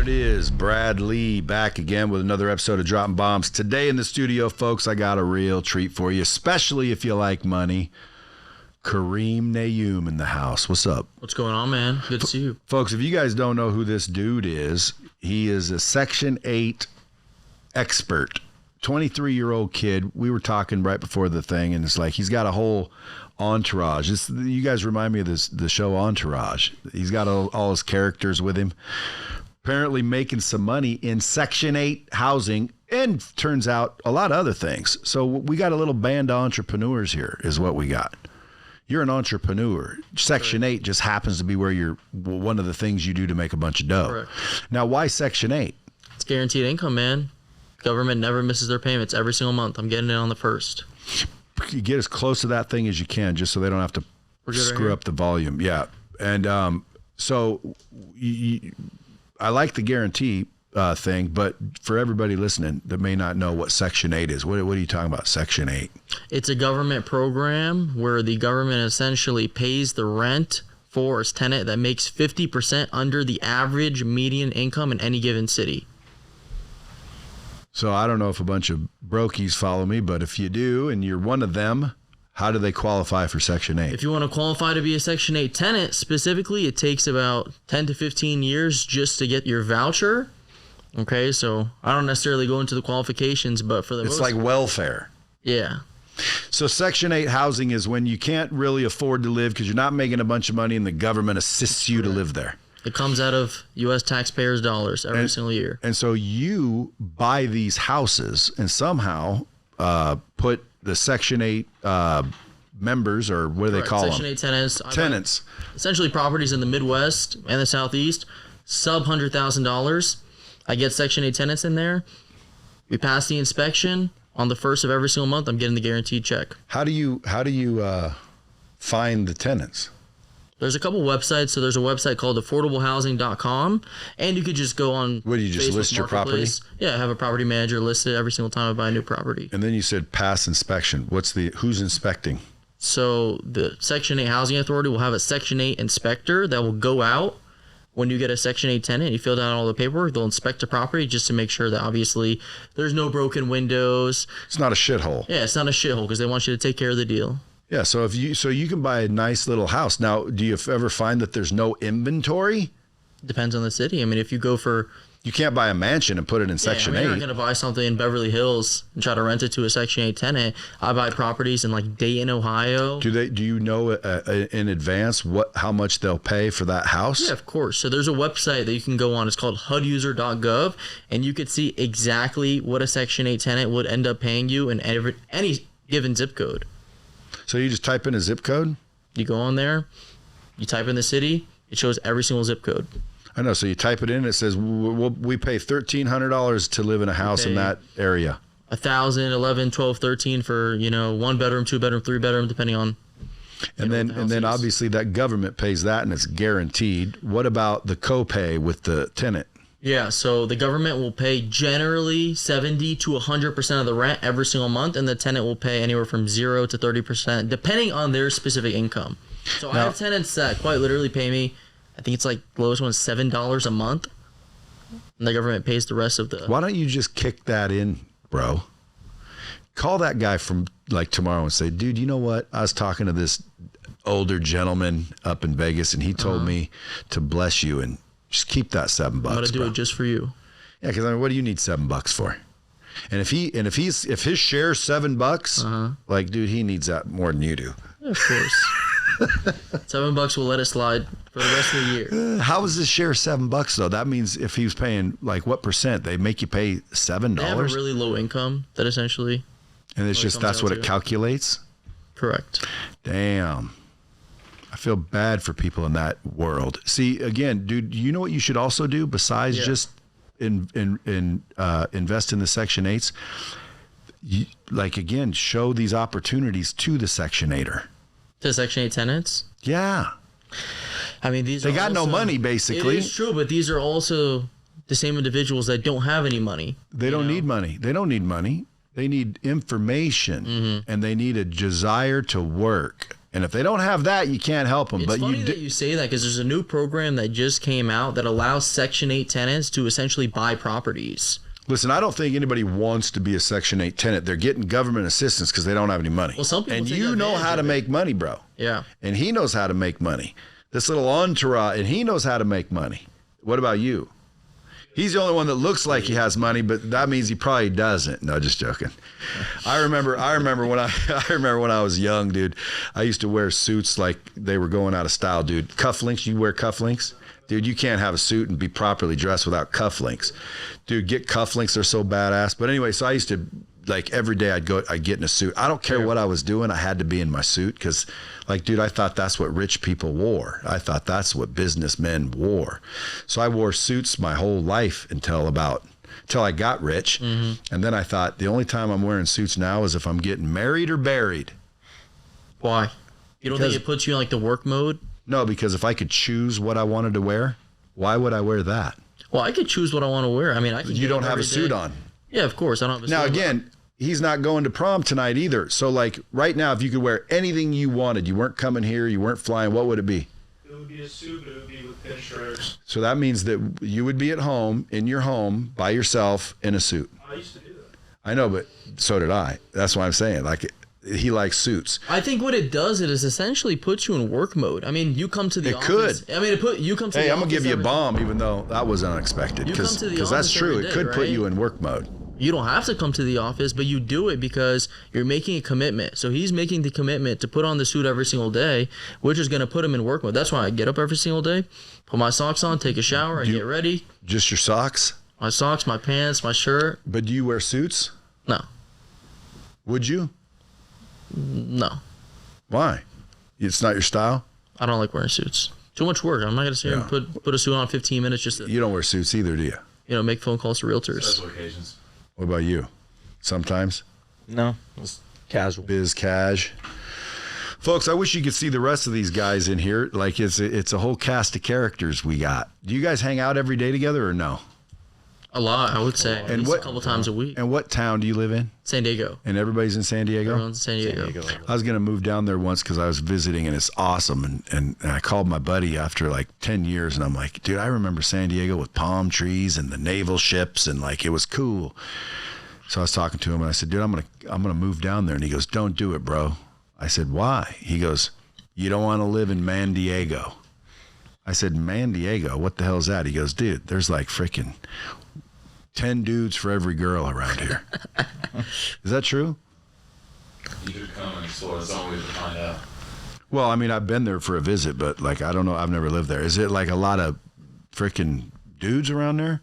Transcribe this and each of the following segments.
it is. Brad Lee back again with another episode of Dropping Bombs. Today in the studio, folks, I got a real treat for you, especially if you like money. Karim Naoum in the house. What's up? What's going on, man? Good to see you. Folks, if you guys don't know who this dude is, he is a Section 8 expert. 23-year-old kid. We were talking right before the thing, and it's like he's got a whole entourage. You guys remind me of the show Entourage. He's got all his characters with him. Apparently making some money in Section 8 housing, and turns out a lot of other things. So we got a little band of entrepreneurs here is what we got. You're an entrepreneur. Section 8 just happens to be where you're one of the things you do to make a bunch of dough. Correct. Now, why Section 8? It's guaranteed income, man. Government never misses their payments every single month. I'm getting it on the first. You get as close to that thing as you can, just so they don't have to screw up the volume. Yeah. And so I like the guarantee thing, but for everybody listening that may not know what Section 8 is, what are you talking about, Section 8? It's a government program where the government essentially pays the rent for its tenant that makes 50% under the average median income in any given city. So I don't know if a bunch of brokies follow me, but if you do and you're one of them, how do they qualify for Section 8? If you want to qualify to be a Section 8 tenant, specifically, it takes about 10 to 15 years just to get your voucher. Okay, so I don't necessarily go into the qualifications, but for the It's like welfare. Yeah. So Section 8 housing is when you can't really afford to live because you're not making a bunch of money and the government assists you to live there. It comes out of U.S. taxpayers' dollars every single year. And so you buy these houses and somehow put the Section 8 members, or what do they call Section them? 8 tenants. Tenants. Essentially properties in the Midwest and the Southeast, sub $100,000. I get Section 8 tenants in there. We pass the inspection. On the first of every single month, I'm getting the guaranteed check. How do you find the tenants? There's a couple websites. So there's a website called affordablehousing.com, and you could just go on. What do you just Facebook list your property? Yeah, I have a property manager listed every single time I buy a new property. And then you said pass inspection. Who's inspecting? So the Section 8 Housing Authority will have a Section 8 inspector that will go out when you get a Section 8 tenant. You fill out all the paperwork. They'll inspect the property just to make sure that obviously there's no broken windows. It's not a shithole. Yeah, it's not a shithole because they want you to take care of the deal. Yeah, so you can buy a nice little house. Now, do you ever find that there's no inventory? Depends on the city. I mean, if you go for... You can't buy a mansion and put it in Section 8. You're not going to buy something in Beverly Hills and try to rent it to a Section 8 tenant. I buy properties in like Dayton, Ohio. Do you know in advance how much they'll pay for that house? Yeah, of course. So there's a website that you can go on. It's called huduser.gov, and you could see exactly what a Section 8 tenant would end up paying you in any given zip code. So you just type in a zip code? You go on there, you type in the city, it shows every single zip code. I know. So you type it in, it says we pay $1,300 to live in a house in that area. 1,000, 11, 12, 13 for 1 bedroom, 2 bedroom, 3 bedroom, depending on. And then obviously that government pays that and it's guaranteed. What about the copay with the tenant? Yeah, so the government will pay generally 70 to 100% of the rent every single month, and the tenant will pay anywhere from 0 to 30%, depending on their specific income. So I have tenants that quite literally pay me, I think it's like the lowest one is $7 a month, and the government pays the rest of the... Why don't you just kick that in, bro? Call that guy from like tomorrow and say, dude, you know what? I was talking to this older gentleman up in Vegas, and he told me to bless you and just keep that $7. I'm gonna do it just for you. Yeah, because I mean, what do you need $7 for? And if his share's $7, like, dude, he needs that more than you do. Yeah, of course. $7 will let it slide for the rest of the year. How is his share $7 though? That means if he was paying like what percent, they make you pay $7. They have a really low income that essentially. And it's just that's what it calculates. Correct. Damn. I feel bad for people in that world. See, again, dude, you know what you should also do besides just invest in the Section 8s? Like, again, show these opportunities to the Section 8er. To Section 8 tenants? Yeah. I mean, they got no money, basically. It is true, but these are also the same individuals that don't have any money. They don't need money. They don't need money. They need information, and they need a desire to work. And if they don't have that, you can't help them. It's funny that you say that because there's a new program that just came out that allows Section 8 tenants to essentially buy properties. Listen, I don't think anybody wants to be a Section 8 tenant. They're getting government assistance because they don't have any money. Well, some people and take you know advantage how to of it. make money, bro. Yeah. And he knows how to make money. This little entourage, and he knows how to make money. What about you? He's the only one that looks like he has money, but that means he probably doesn't. No, just joking. I remember when I was young, dude. I used to wear suits like they were going out of style, dude. Cufflinks, you wear cufflinks? Dude, you can't have a suit and be properly dressed without cufflinks. Dude, get cufflinks, they're so badass. But anyway, so I used to, like, every day I'd get in a suit. I don't care what I was doing, I had to be in my suit because, like, dude, I thought that's what rich people wore. I thought that's what businessmen wore. So I wore suits my whole life until I got rich. Mm-hmm. And then I thought the only time I'm wearing suits now is if I'm getting married or buried. Why? You don't think it puts you in like the work mode? No, because if I could choose what I wanted to wear, why would I wear that? Well, I could choose what I want to wear. I mean, I can. You don't have a suit on. Yeah, of course. I don't have a suit Now, on. again, he's not going to prom tonight either. So, like, right now, if you could wear anything you wanted, you weren't coming here, you weren't flying, what would it be? It would be a suit, but it would be with pinstripes. So that means that you would be at home, in your home, by yourself, in a suit. I used to do that. I know, but so did I. That's why I'm saying, like, he likes suits. I think what it does, it is essentially puts you in work mode. I mean, you come to the office. It could. I mean, you come to the office. Hey, I'm going to give you a bomb, even though that was unexpected. You come to the Because that's office true. every It day, could put right? you in work mode. You don't have to come to the office, but you do it because you're making a commitment. So he's making the commitment to put on the suit every single day, which is going to put him in work mode. That's why I get up every single day, put my socks on, take a shower, I get ready. Just your socks? My socks, my pants, my shirt. But do you wear suits? No. Would you? No. Why? It's not your style? I don't like wearing suits. Too much work. I'm not going to sit here and put a suit on 15 minutes just to, You don't wear suits either, do you? make phone calls to realtors. Special occasions. What about you? Sometimes? No, it's casual. Biz cash. Folks, I wish you could see the rest of these guys in here. Like, it's a whole cast of characters we got. Do you guys hang out every day together or no? A lot, I would say. At least a couple times a week. And what town do you live in? San Diego. And everybody's in San Diego? Everyone's in San Diego. I was going to move down there once because I was visiting, and it's awesome. And I called my buddy after like 10 years, and I'm like, dude, I remember San Diego with palm trees and the naval ships, and like it was cool. So I was talking to him, and I said, dude, I'm gonna move down there. And he goes, don't do it, bro. I said, why? He goes, you don't want to live in Man Diego. I said, Man Diego? What the hell is that? He goes, dude, there's like freaking 10 dudes for every girl around here. Is that true? You could come and explore. It's always to find out. Well, I mean, I've been there for a visit, but like, I don't know. I've never lived there. Is it like a lot of freaking dudes around there?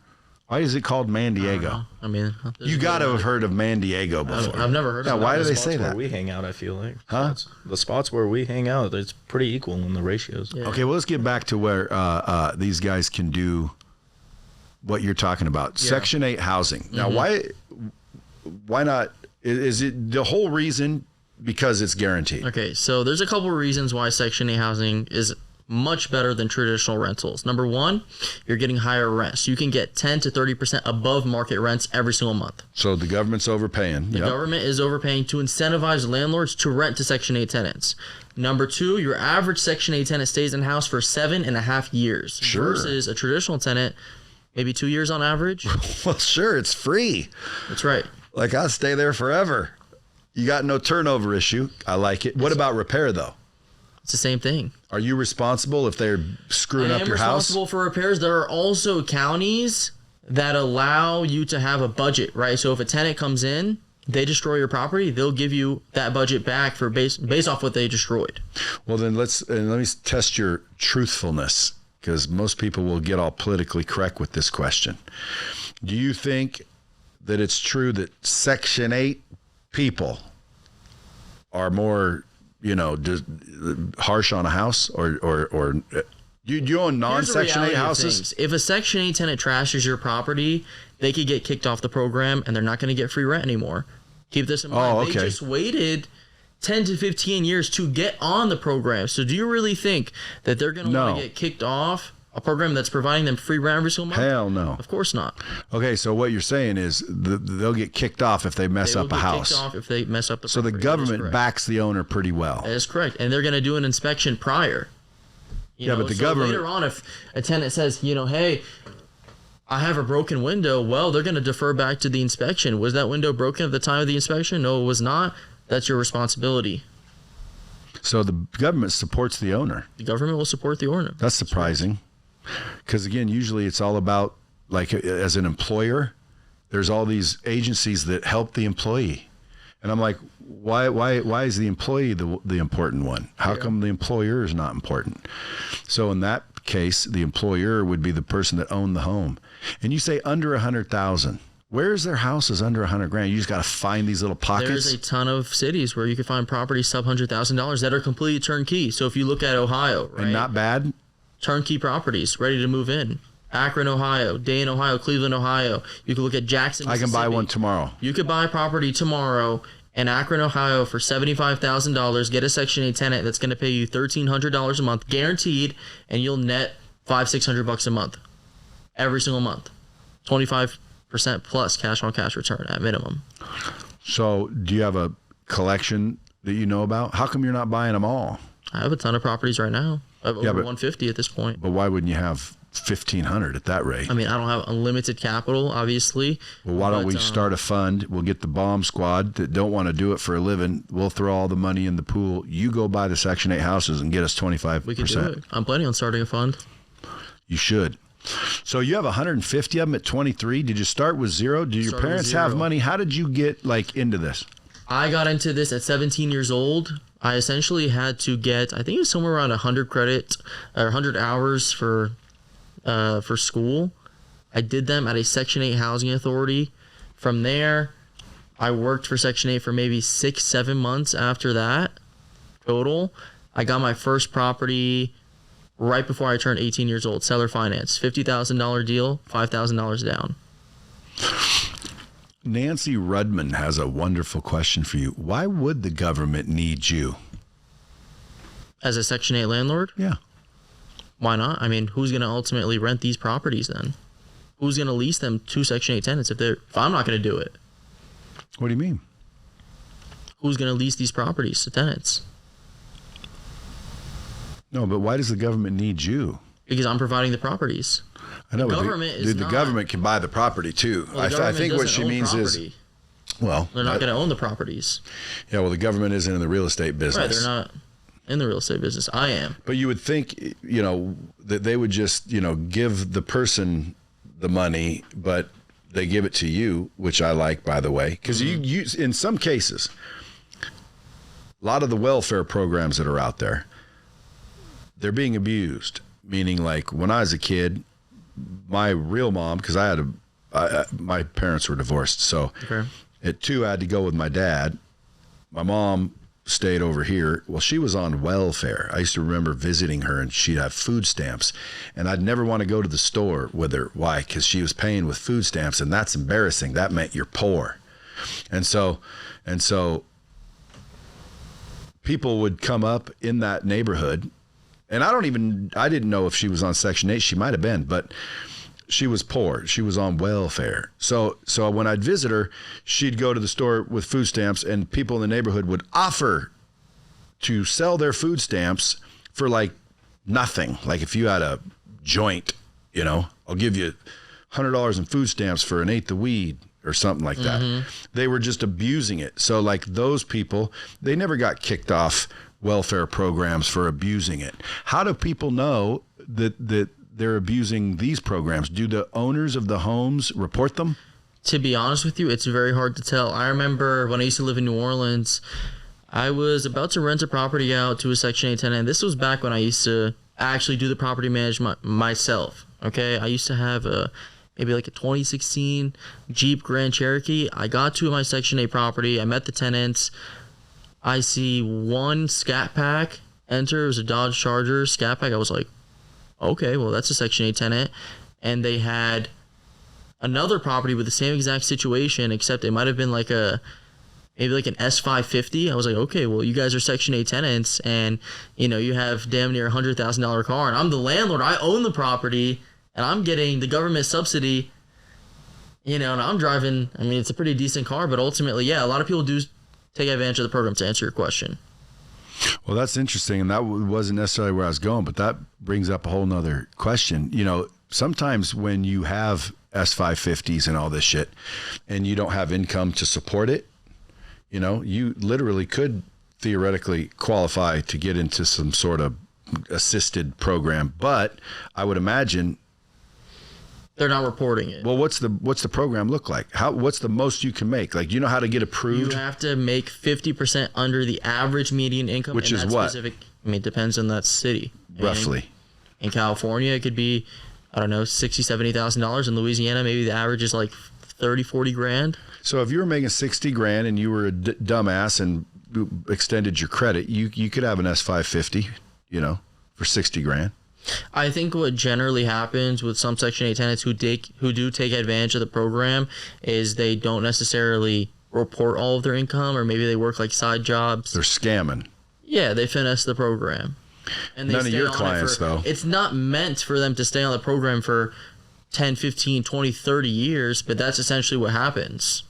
Why is it called Man Diego? I mean, You got to have heard of Man Diego before. I've never heard Now, of why do it. they Spots say where that? we hang out, I feel like. Huh? The spots where we hang out, it's pretty equal in the ratios. Yeah. Okay, well, let's get back to where these guys can do what you're talking about. Yeah. Section 8 housing. Now, why not? Is it the whole reason because it's guaranteed? Okay, so there's a couple of reasons why Section 8 housing is much better than traditional rentals. Number one, you're getting higher rents. You can get 10 to 30% above market rents every single month. So the government's overpaying. The government is overpaying to incentivize landlords to rent to Section 8 tenants. Number two, your average Section 8 tenant stays in the house for 7.5 years. Sure. Versus a traditional tenant, maybe 2 years on average. Well, sure, it's free. That's right. Like, I'll stay there forever. You got no turnover issue. I like it. What about repair, though? It's the same thing. Are you responsible if they're screwing up your house? I am responsible for repairs. There are also counties that allow you to have a budget, right? So if a tenant comes in, they destroy your property, they'll give you that budget back for based off what they destroyed. Well, then let me test your truthfulness, because most people will get all politically correct with this question. Do you think that it's true that Section 8 people are more, just harsh on a house, or do you own non-Section 8 houses? If a Section 8 tenant trashes your property, they could get kicked off the program and they're not going to get free rent anymore. Keep this in mind. Oh, okay. They just waited 10 to 15 years to get on the program. So do you really think that they're going to want to get kicked off A program that's providing them free rent every single month? Hell no. Of course not. Okay, so what you're saying is they'll get kicked off if they mess up a house. Kicked off if they mess up the So the property. government backs the owner pretty well. That is correct. And they're going to do an inspection prior. But the government... later on, if a tenant says, hey, I have a broken window, well, they're going to defer back to the inspection. Was that window broken at the time of the inspection? No, it was not. That's your responsibility. So the government supports the owner. The government will support the owner. That's surprising. Because again, usually it's all about, like, as an employer, there's all these agencies that help the employee. And I'm like, why is the employee the important one? How come the employer is not important? So in that case, the employer would be the person that owned the home. And you say under 100,000. Where's their houses under 100 grand? You just got to find these little pockets. There's a ton of cities where you can find properties sub $100,000 that are completely turnkey. So if you look at Ohio, right? And not bad. Turnkey properties ready to move in. Akron, Ohio, Dayton, Ohio, Cleveland, Ohio. You can look at Jackson, I can buy one tomorrow. You could buy property tomorrow in Akron, Ohio for $75,000. Get a Section 8 tenant that's going to pay you $1,300 a month, guaranteed, and you'll net $500-600 a month, every single month. 25% plus cash on cash return at minimum. So do you have a collection that you know about? How come you're not buying them all? I have a ton of properties right now. I have over 150 at this point. But why wouldn't you have 1,500 at that rate? I mean, I don't have unlimited capital, obviously. Well, why don't we start a fund? We'll get the bomb squad that don't want to do it for a living. We'll throw all the money in the pool. You go buy the Section 8 houses and get us 25%. We can do it. I'm planning on starting a fund. You should. So you have 150 of them at 23. Did you start with zero? Did your parents have money? How did you get into this? I got into this at 17 years old. I essentially had to get, I think it was somewhere around 100 credit or 100 hours for school. I did them at a Section 8 housing authority. From there, I worked for Section 8 for maybe 6-7 months after that total. I got my first property right before I turned 18 years old, seller finance, $50,000 deal, $5,000 down. Nancy Rudman has a wonderful question for you. Why would the government need you? As a Section 8 landlord? Yeah. Why not? I mean, who's going to ultimately rent these properties then? Who's going to lease them to Section 8 tenants if I'm not going to do it? What do you mean? Who's going to lease these properties to tenants? No, but why does the government need you? Because I'm providing the properties. I know, the but government the government can buy the property too. Well, I think what she means is, well, they're not going to own the properties. Yeah, well, the government isn't in the real estate business. Right, they're not in the real estate business. I am. But you would think, that they would just, give the person the money, but they give it to you, which I like, by the way, because you in some cases, a lot of the welfare programs that are out there, they're being abused. Meaning, like, when I was a kid, my real mom, because my parents were divorced, so at 2 I had to go with my dad. My mom stayed over here. Well, she was on welfare. I used to remember visiting her, and she'd have food stamps, and I'd never want to go to the store with her. Why? Because she was paying with food stamps, and that's embarrassing. That meant you're poor. And so people would come up in that neighborhood. And I didn't know if she was on Section 8. She might have been, but she was poor. She was on welfare. So when I'd visit her, she'd go to the store with food stamps, and people in the neighborhood would offer to sell their food stamps for like nothing. Like if you had a joint, I'll give you $100 in food stamps for an eighth of weed or something like that. They were just abusing it. So like those people, they never got kicked off welfare programs for abusing it. How do people know that they're abusing these programs? Do the owners of the homes report them? To be honest with you, it's very hard to tell. I remember when I used to live in New Orleans, I was about to rent a property out to a Section 8 tenant. This was back when I used to actually do the property management myself. Okay, I used to have maybe like a 2016 Jeep Grand Cherokee. I got to my Section 8 property. I met the tenants. I see one Scat Pack enter. It was a Dodge Charger Scat Pack. I was like, okay, well, that's a Section 8 tenant. And they had another property with the same exact situation, except it might have been like maybe like an S550. I was like, okay, well, you guys are Section 8 tenants, and you have damn near $100,000 car, and I'm the landlord. I own the property, and I'm getting the government subsidy. And I'm driving. I mean, it's a pretty decent car, but ultimately, yeah, a lot of people do take advantage of the program. To answer your question. Well, that's interesting, and that wasn't necessarily where I was going, but that brings up a whole nother question. Sometimes when you have S550s and all this shit, and you don't have income to support it, you literally could theoretically qualify to get into some sort of assisted program. But I would imagine they're not reporting it. Well, what's the program look like? What's the most you can make? Like, how to get approved? You have to make 50% under the average median income. Which is what? Specific, it depends on that city. Roughly. In California, it could be, I don't know, $60,000, $70,000. In Louisiana, maybe the average is like 30, 40 grand. So if you were making 60 grand and you were a dumbass and extended your credit, you could have an S550, for 60 grand. I think what generally happens with some Section 8 tenants who do take advantage of the program is they don't necessarily report all of their income, or maybe they work like side jobs. They're scamming. Yeah, they finesse the program. And they None of your clients, though. It's not meant for them to stay on the program for 10, 15, 20, 30 years, but that's essentially what happens.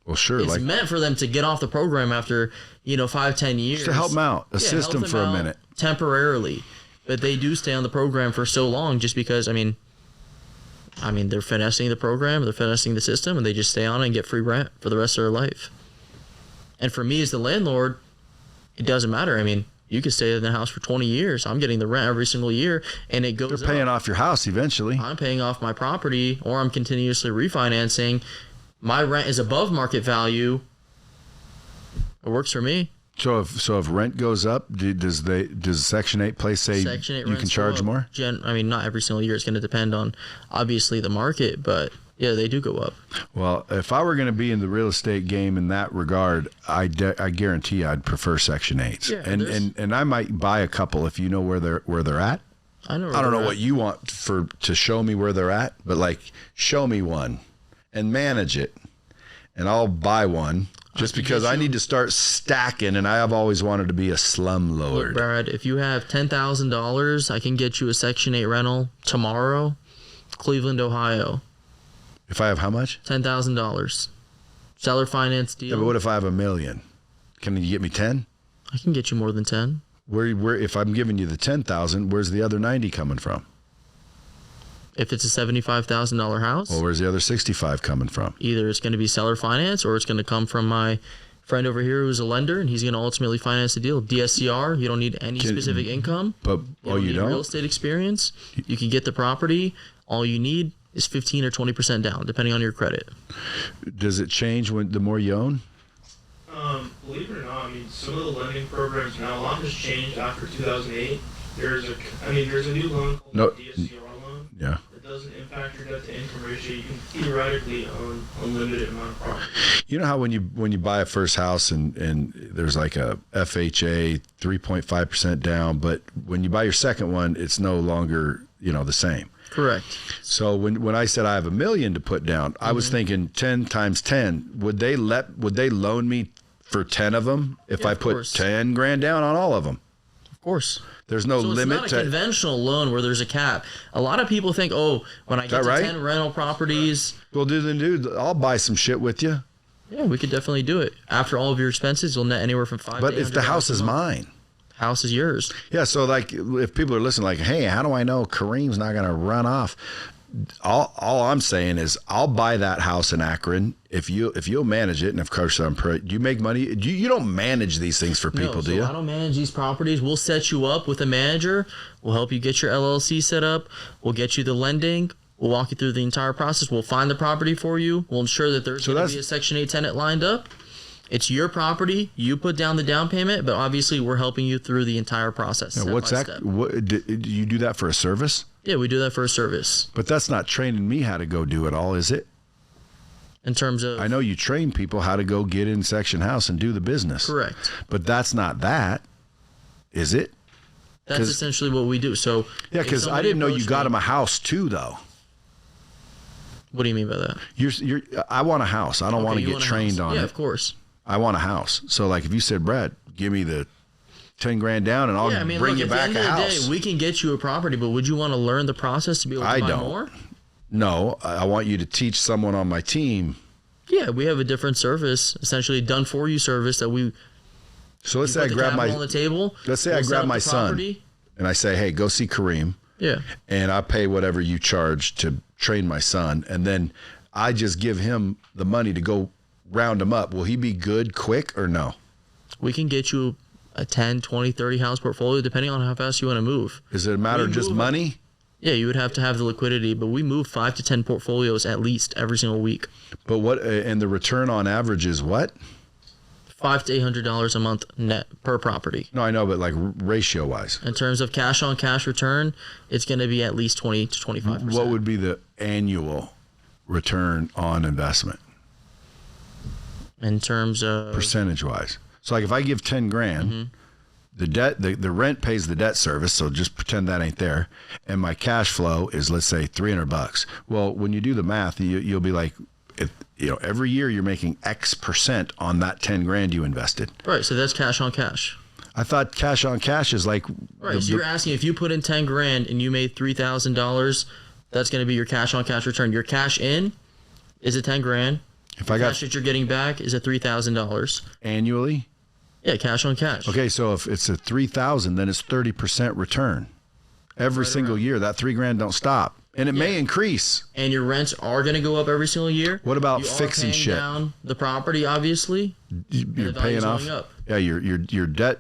Well, sure. It's meant for them to get off the program after, 5, 10 years. Just to help them out. Assist them for a minute. Temporarily. But they do stay on the program for so long just because, they're finessing the program, they're finessing the system, and they just stay on it and get free rent for the rest of their life. And for me as the landlord, it doesn't matter. You could stay in the house for 20 years. I'm getting the rent every single year, and it goes up. They're paying off your house eventually. I'm paying off my property, or I'm continuously refinancing. My rent is above market value. It works for me. So if rent goes up, does Section 8 place say Section 8 you can charge more? Not every single year. It's going to depend on, obviously, the market, but yeah, they do go up. Well, if I were going to be in the real estate game in that regard, I guarantee I'd prefer Section 8s. Yeah, and I might buy a couple if you know where they're at. I don't know what you want to show me where they're at, but show me one and manage it, and I'll buy one. Just because I need to start stacking, and I have always wanted to be a slumlord. Look, Brad, if you have $10,000, I can get you a Section 8 rental tomorrow, Cleveland, Ohio. If I have how much? $10,000. Seller finance deal. Yeah, but what if I have $1 million? Can you get me 10? I can get you more than 10. Where if I'm giving you the 10,000, where's the other 90 coming from? If it's a $75,000 house, well, where's the other 65 coming from? Either it's going to be seller finance, or it's going to come from my friend over here who's a lender, and he's going to ultimately finance the deal. DSCR, you don't need any specific income. But you don't need real estate experience. You can get the property. All you need is 15 or 20% down, depending on your credit. Does it change the more you own? Believe it or not, some of the lending programs now, a lot has changed after 2008. There's a new loan called the DSCR loan. Yeah. It doesn't impact your debt to income ratio. You can theoretically own a limited amount of property. You know how when you buy a first house and there's like a FHA 3.5% down, but when you buy your second one, it's no longer, the same. Correct. So when I said I have $1 million to put down, I was thinking 10 times 10. Would they loan me for 10 of them if I put 10 grand down on all of them? Of course. There's no limit it's not a conventional loan where there's a cap. A lot of people think, when I get to 10 rental properties. Well, dude, I'll buy some shit with you. Yeah, we could definitely do it. After all of your expenses, you'll net anywhere from $500 But if the house is mine. House is yours. Yeah, so if people are listening, hey, how do I know Kareem's not going to run off? All I'm saying is I'll buy that house in Akron if you'll manage it, and of course you make money. You don't manage these things for people, do you? I don't manage these properties. We'll set you up with a manager. We'll help you get your LLC set up. We'll get you the lending. We'll walk you through the entire process. We'll find the property for you. We'll ensure that there's going to be a Section 8 tenant lined up. It's your property. You put down the down payment, but obviously we're helping you through the entire process. Now, what's that? Do you do that for a service? Yeah, we do that for a service. But that's not training me how to go do it all, is it? In terms of... I know you train people how to go get in section house and do the business. Correct. But that's not that, is it? That's essentially what we do. So yeah, because I didn't know you got him a house too, though. What do you mean by that? I want a house. I don't want to get trained on it. Yeah, of course. I want a house. So like if you said, Brad, give me the 10 grand down and I'll bring you back a house. At the end of the day, we can get you a property, but would you want to learn the process to be able to buy more? No, I want you to teach someone on my team. Yeah, we have a different service, essentially done for you service that we. So let's say I grab my on the table. Let's say I grab my son and I say, hey, go see Karim. Yeah. And I pay whatever you charge to train my son, and then I just give him the money to go round him up. Will he be good quick or no? We can get you a 10, 20, 30 house portfolio depending on how fast you want to move. Is it a matter of just money? Yeah, you would have to have the liquidity, but we move 5 to 10 portfolios at least every single week. But what, and the return on average is what? $500 to $800 a month net per property. No, I know, but like ratio wise. In terms of cash on cash return, it's going to be at least 20 to 25%. What would be the annual return on investment? In terms of percentage wise. So like if I give 10 grand, the debt, the rent pays the debt service. So just pretend that ain't there. And my cash flow is, let's say, $300. Well, when you do the math, you'll be like, every year you're making X percent on that 10 grand you invested. Right. So that's cash on cash. I thought cash on cash is like. Right. So you're asking if you put in 10 grand and you made $3,000, that's going to be your cash on cash return. Your cash in is a 10 grand. If I got cash that you're getting back is a $3,000 annually. Yeah, cash on cash. Okay, so if it's a 3,000, then it's 30% return every single year. That $3 grand don't stop, and it may increase. And your rents are going to go up every single year. What about fixing shit? Down the property, obviously. You're paying off. Yeah, your debt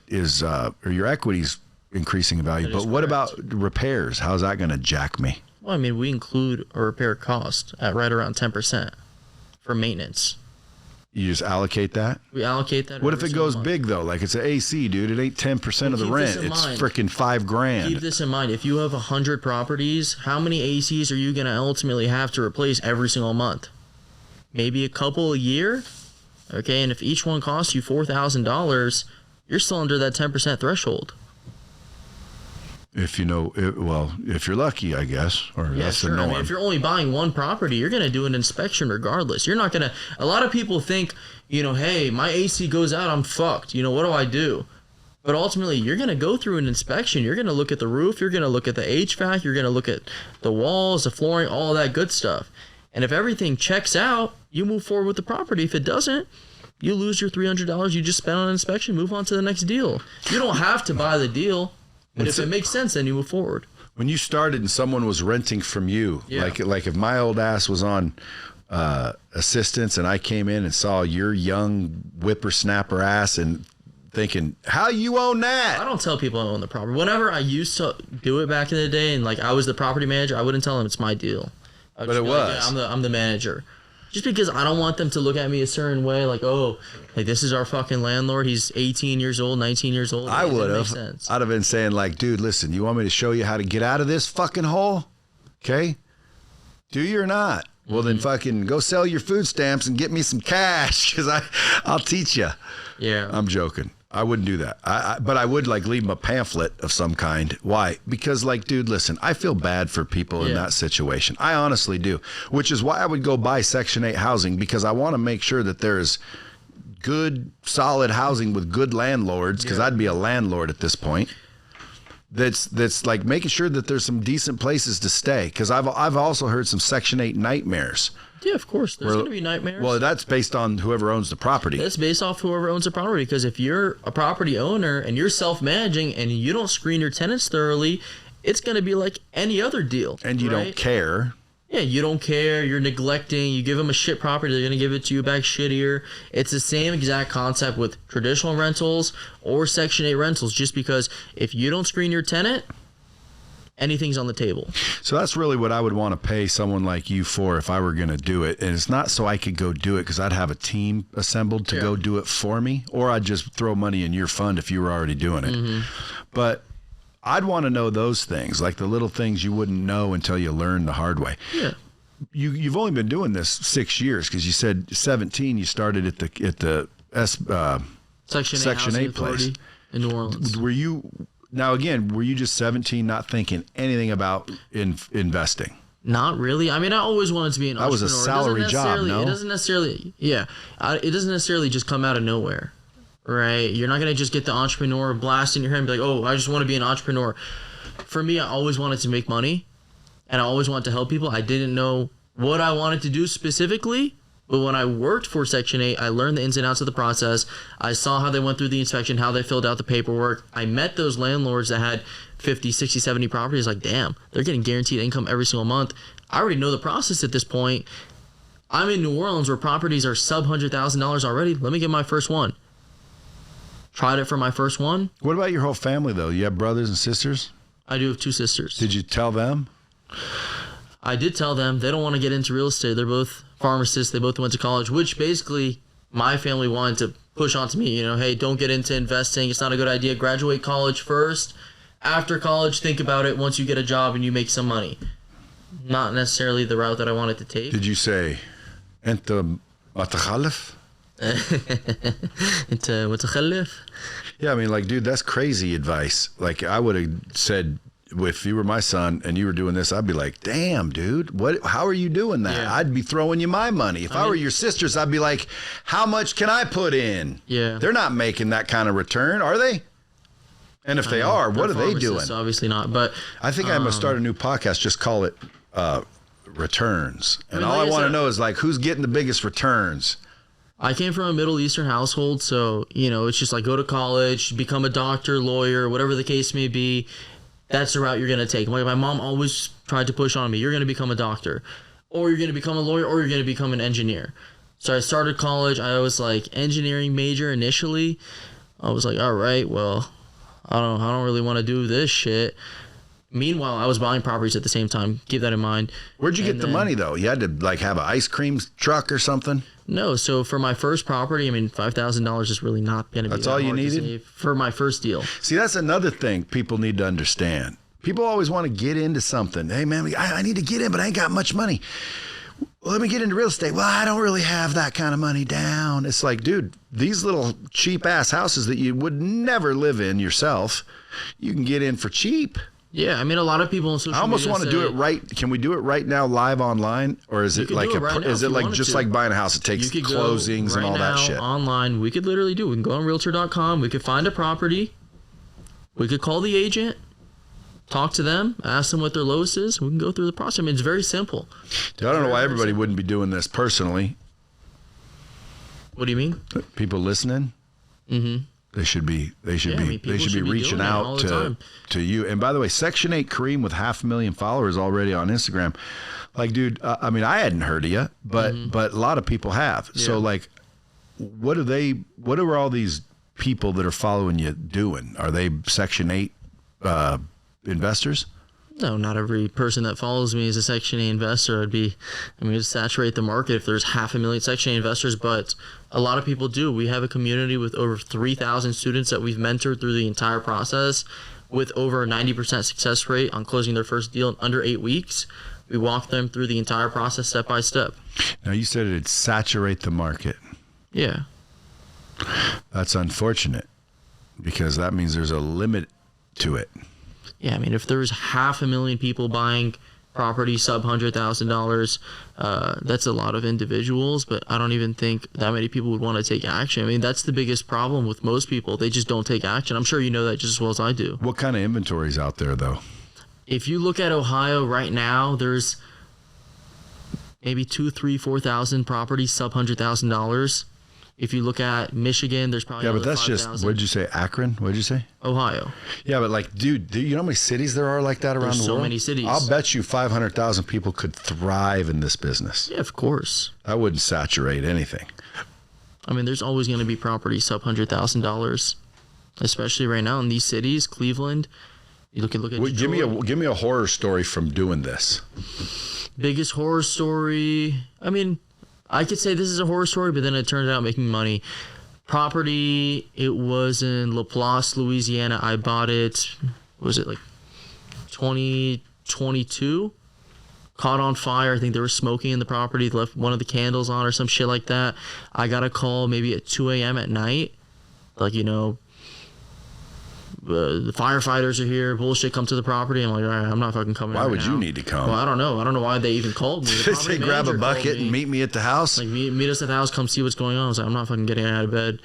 is or your equity's increasing in value. But what about repairs? How's that going to jack me? Well, I mean, we include a repair cost at right around 10% for maintenance. You just allocate that? We allocate that. What if it goes big though? Like it's an AC, dude. It ain't 10% of the rent. It's freaking $5 grand. Keep this in mind. If you have 100 properties, how many ACs are you going to ultimately have to replace every single month? Maybe a couple a year? Okay, and if each one costs you $4,000, you're still under that 10% threshold. If if you're lucky, I guess, or that's the norm. I mean, if you're only buying one property, you're going to do an inspection regardless. You're not going to. A lot of people think, hey, my AC goes out, I'm fucked. What do I do? But ultimately, you're going to go through an inspection. You're going to look at the roof. You're going to look at the HVAC. You're going to look at the walls, the flooring, all that good stuff. And if everything checks out, you move forward with the property. If it doesn't, you lose your $300 you just spent on inspection. Move on to the next deal. You don't have to buy the deal. But if it makes sense, then you move forward. When you started and someone was renting from you, like if my old ass was on assistance and I came in and saw your young whippersnapper ass and thinking, how you own that? I don't tell people I own the property. Whenever I used to do it back in the day and I was the property manager, I wouldn't tell them it's my deal. But it was. I'm the manager. Just because I don't want them to look at me a certain way, this is our fucking landlord. He's 18 years old, 19 years old. I would have. I'd have been saying dude, listen, you want me to show you how to get out of this fucking hole? Okay? Do you or not? Well, then fucking go sell your food stamps and get me some cash because I'll teach you. Yeah. I'm joking. I wouldn't do that. But I would leave him a pamphlet of some kind. Why? Because dude, listen, I feel bad for people in that situation. I honestly do, which is why I would go buy Section 8 housing, because I want to make sure that there's good, solid housing with good landlords, because I'd be a landlord at this point. That's making sure that there's some decent places to stay, because I've also heard some Section 8 nightmares. Yeah, of course. There's going to be nightmares. Well, that's based on whoever owns the property. That's based off whoever owns the property, because if you're a property owner and you're self-managing and you don't screen your tenants thoroughly, it's going to be like any other deal. And you don't care. Yeah, you don't care. You're neglecting. You give them a shit property, they're going to give it to you back shittier. It's the same exact concept with traditional rentals or Section 8 rentals, just because if you don't screen your tenant, anything's on the table. So that's really what I would want to pay someone like you for if I were going to do it. And it's not so I could go do it, because I'd have a team assembled to go do it for me, or I'd just throw money in your fund if you were already doing it. But I'd want to know those things, like the little things you wouldn't know until you learn the hard way. Yeah. You've only been doing this 6 years, because you said 17 you started at the Section 8 place in New Orleans. Were you just 17 not thinking anything about investing? Not really. I mean, I always wanted to be an That was entrepreneur. a salary job, no? It doesn't necessarily, yeah. It doesn't necessarily just come out of nowhere, right? You're not going to just get the entrepreneur blast in your head and be like, oh, I just want to be an entrepreneur. For me, I always wanted to make money, and I always wanted to help people. I didn't know what I wanted to do specifically, but when I worked for Section 8, I learned the ins and outs of the process. I saw how they went through the inspection, how they filled out the paperwork. I met those landlords that had 50, 60, 70 properties. Like, damn, they're getting guaranteed income every single month. I already know the process at this point. I'm in New Orleans where properties are sub $100,000 already. Let me get my first one. Tried it for my first one. What about your whole family, though? You have brothers and sisters? I do have 2 sisters. Did you tell them? I did tell them. They don't want to get into real estate. They're both pharmacists. They both went to college, which basically my family wanted to push onto me. You know, hey, don't get into investing. It's not a good idea. Graduate college first. After college, think about it once you get a job and you make some money. Not necessarily the route that I wanted to take. Did you say, أنت متخلف? Into متخلف? Yeah, I mean, like, dude, that's crazy advice. Like, I would have said, if you were my son and you were doing this, I'd be like, damn, dude, how are you doing that? Yeah. I'd be throwing you my money. If I were your sisters, I'd be like, how much can I put in? Yeah. They're not making that kind of return, are they? And if they are, what are they doing? Obviously not, but I think I'm going to start a new podcast, just call it Returns. And all like I want to said, know is, like, who's getting the biggest returns? I came from a Middle Eastern household, so, you know, it's just like go to college, become a doctor, lawyer, whatever the case may be. That's the route you're going to take. Like, my mom always tried to push on me, you're going to become a doctor, or you're going to become a lawyer, or you're going to become an engineer. So I started college. I was like engineering major initially. I was like, all right, well, I don't really want to do this shit. Meanwhile, I was buying properties at the same time. Keep that in mind. Where'd you get the money, though? You had to, like, have an ice cream truck or something? No, so for my first property, I mean, $5,000 is really not going to be That's that all you hard to needed? save for my first deal. See, that's another thing people need to understand. People always want to get into something. Hey, man, I need to get in, but I ain't got much money. Well, let me get into real estate. Well, I don't really have that kind of money down. It's like, dude, these little cheap-ass houses that you would never live in yourself, you can get in for cheap. Yeah, I mean, a lot of people on social media I almost want to do it right. Can we do it right now live online? Or is it like just like buying a house? It takes closings and all that shit. Online, we could literally do it. We can go on realtor.com. We could find a property. We could call the agent, talk to them, ask them what their lowest is. We can go through the process. I mean, it's very simple. Dude, I don't know why everybody wouldn't be doing this personally. What do you mean? People listening? Mm-hmm. They should be reaching out to you. And by the way, Section 8 Karim with 500,000 followers already on Instagram. Like, dude, I mean, I hadn't heard of you, but a lot of people have. Yeah. So, like, what are all these people that are following you doing? Are they Section 8 investors? No, not every person that follows me is a Section 8 investor. It'd saturate the market if there's 500,000 Section 8 investors, but a lot of people do. We have a community with over 3,000 students that we've mentored through the entire process with over a 90% success rate on closing their first deal in under 8 weeks. We walk them through the entire process step by step. Now, you said it'd saturate the market. Yeah. That's unfortunate because that means there's a limit to it. Yeah, I mean, if there's 500,000 people buying property sub $100,000, that's a lot of individuals, but I don't even think that many people would want to take action. I mean, that's the biggest problem with most people. They just don't take action. I'm sure you know that just as well as I do. What kind of inventory is out there, though? If you look at Ohio right now, there's maybe 2,000, 3,000, 4,000 properties sub $100,000. If you look at Michigan, there's probably but that's 5,000. Just, what did you say, Akron? What did you say? Ohio. Yeah, but like, dude, do you know how many cities there are like that around the world? There's so many cities. I'll bet you 500,000 people could thrive in this business. Yeah, of course. That wouldn't saturate anything. I mean, there's always going to be property sub $100,000, especially right now in these cities, Cleveland. You look at give me a horror story from doing this. Biggest horror story. I mean, I could say this is a horror story, but then it turned out making money. Property, it was in Laplace, Louisiana. I bought it, what was it, like 2022? Caught on fire. I think they were smoking in the property. They left one of the candles on or some shit like that. I got a call maybe at 2 a.m. at night. Like, you know, the firefighters are here, bullshit, come to the property. I'm like, all right, I'm not fucking coming. Why would you need to come? Well, I don't know why they even called me. The Say grab a bucket and meet me at the house. Like meet us at the house, come see what's going on. I was like, I'm not fucking getting out of bed.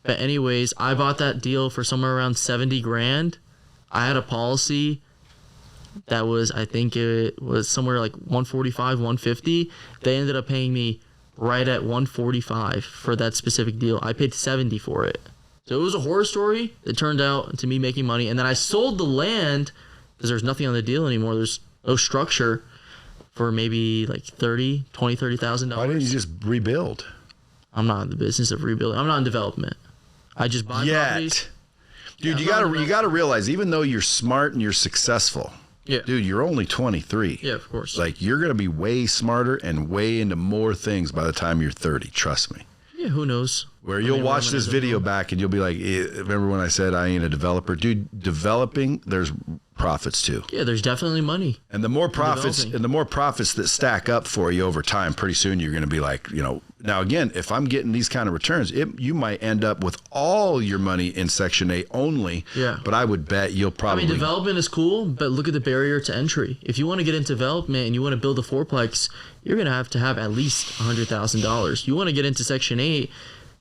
But anyways, I bought that deal for somewhere around 70 grand. I had a policy that was, I think it was somewhere like 145, 150. They ended up paying me right at 145 for that specific deal. I paid 70 for it. So it was a horror story. It turned out to me making money. And then I sold the land because there's nothing on the deal anymore. There's no structure for maybe like $30,000. Why didn't you just rebuild? I'm not in the business of rebuilding. I'm not in development. I just buy properties. Dude, you gotta realize, even though you're smart and you're successful, dude, you're only 23. Yeah, of course. Like, you're gonna be way smarter and way into more things by the time you're 30. Trust me. Yeah, who knows? Where you'll watch this video back and you'll be like, remember when I said I ain't a developer? Dude, developing, there's profits too. Yeah, there's definitely money. And the more profits that stack up for you over time, pretty soon you're going to be like, now again, if I'm getting these kind of returns, you might end up with all your money in Section 8 only. Yeah. But I would bet you'll probably... development is cool, but look at the barrier to entry. If you want to get into development and you want to build a fourplex, you're going to have at least $100,000. You want to get into Section 8,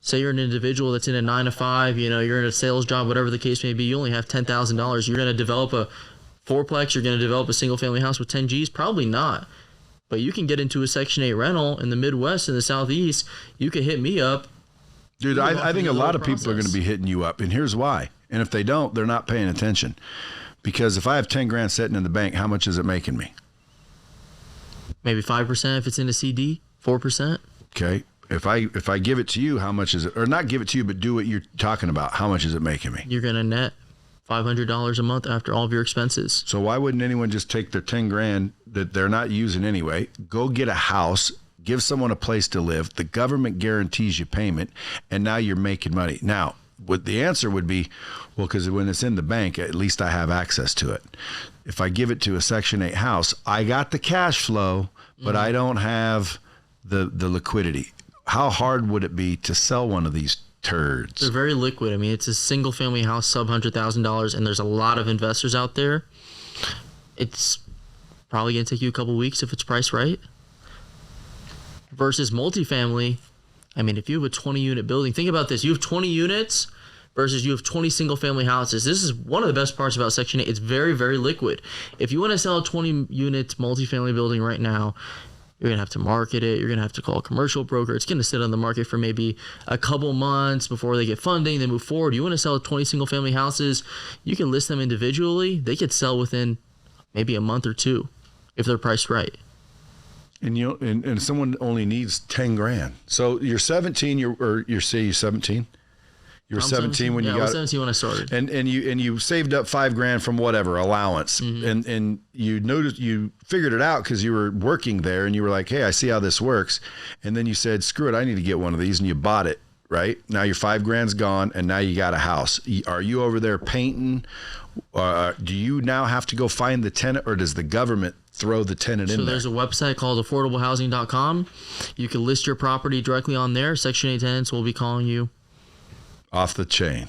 say you're an individual that's in a 9-to-5, you're in a sales job, whatever the case may be, you only have $10,000. You're going to develop a fourplex, you're going to develop a single family house with 10 G's? Probably not. But you can get into a Section 8 rental in the Midwest and the Southeast. You can hit me up. Dude, I think a lot of people are going to be hitting you up, and here's why. And if they don't, they're not paying attention. Because if I have 10 grand sitting in the bank, how much is it making me? Maybe 5% if it's in a CD, 4%. Okay. If I give it to you, how much is it? Or not give it to you, but do what you're talking about. How much is it making me? You're going to net $500 a month after all of your expenses. So why wouldn't anyone just take their 10 grand that they're not using anyway, go get a house, give someone a place to live, the government guarantees you payment, and now you're making money. Now, what the answer would be, well, because when it's in the bank, at least I have access to it. If I give it to a Section 8 house, I got the cash flow, but I don't have the liquidity. How hard would it be to sell one of these turds? They're very liquid. I mean, it's a single family house, sub $100,000, and there's a lot of investors out there. It's probably going to take you a couple weeks if it's priced right. Versus multifamily, I mean, if you have a 20-unit building, think about this. You have 20 units versus you have 20 single-family houses. This is one of the best parts about Section 8. It's very, very liquid. If you want to sell a 20-unit multifamily building right now, you're going to have to market it. You're going to have to call a commercial broker. It's going to sit on the market for maybe a couple months before they get funding. They move forward. You want to sell 20 single-family houses, you can list them individually. They could sell within maybe a month or two if they're priced right. And and someone only needs 10 grand. So you're 17. You're 17. You were 17 when you got. I was 17 when I started. And you saved up $5,000 from whatever allowance, and you noticed, you figured it out because you were working there, and you were like, hey, I see how this works, and then you said, screw it, I need to get one of these, and you bought it. Right now your $5,000's gone, and now you got a house. Are you over there painting? Do you now have to go find the tenant, or does the government throw the tenant in there? So there's a website called affordablehousing.com. You can list your property directly on there. Section 8 tenants will be calling you. Off the chain.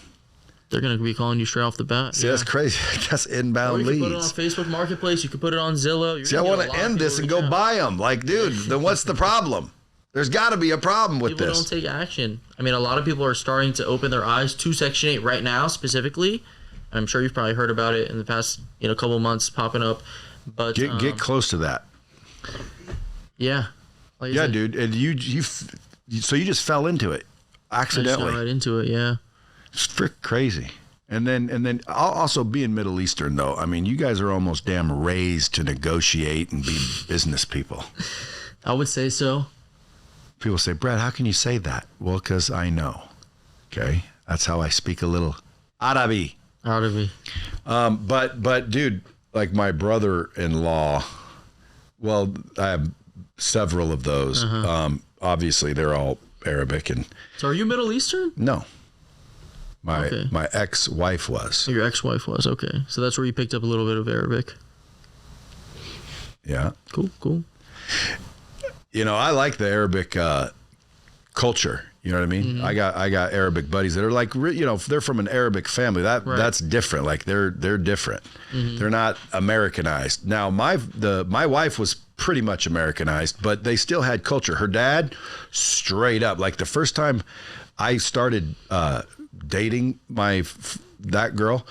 They're going to be calling you straight off the bat. See, that's crazy. That's inbound leads. You can put it on Facebook Marketplace. You can put it on Zillow. See, I want to end this and go buy them. Like, dude, then what's the problem? There's got to be a problem with this. this. People don't take action. I mean, a lot of people are starting to open their eyes to Section 8 right now, specifically. I'm sure you've probably heard about it in the past, couple months popping up. But get close to that. Yeah. Like yeah, dude. And so you just fell into it accidentally. I just got right into it. Yeah. It's frick crazy. And then also being Middle Eastern though. I mean, you guys are almost damn raised to negotiate and be business people. I would say so. People say, Brad, how can you say that? Well, because I know. Okay, that's how I speak a little Arabi. But dude, like my brother-in-law, well, I have several of those. Obviously, they're all Arabic. And so, are you Middle Eastern? No, my ex-wife was. Your ex-wife was, okay. So that's where you picked up a little bit of Arabic. Yeah. Cool. I like the Arabic culture. You know what I mean? I got Arabic buddies that are like, they're from an Arabic family. That's different. Like they're different. They're not Americanized. Now my wife was pretty much Americanized, but they still had culture. Her dad, straight up, like the first time I started dating that girl,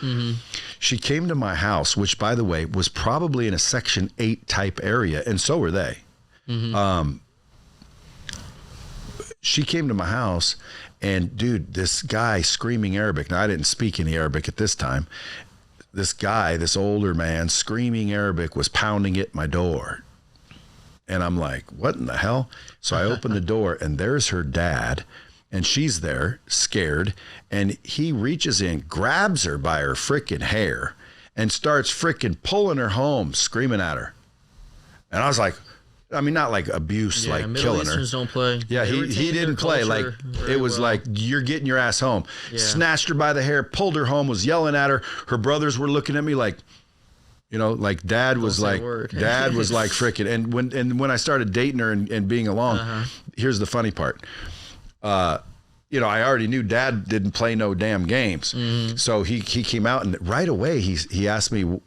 she came to my house, which by the way was probably in a Section 8 type area, and so were they. She came to my house, and dude, this guy screaming Arabic. Now I didn't speak any Arabic at this time. This guy, this older man screaming Arabic, was pounding at my door. And I'm like, what in the hell? So I open the door, and there's her dad, and she's there scared, and he reaches in, grabs her by her freaking hair, and starts freaking pulling her home, screaming at her. And I was like, I mean, not like abuse, like Middle killing Easterns her. don't play. Yeah, he didn't play. Like, it was like, you're getting your ass home. Yeah. Snatched her by the hair, pulled her home, was yelling at her. Her brothers were looking at me like, like dad was like freaking. And when I started dating her and being along, here's the funny part. I already knew dad didn't play no damn games. So he came out, and right away he asked me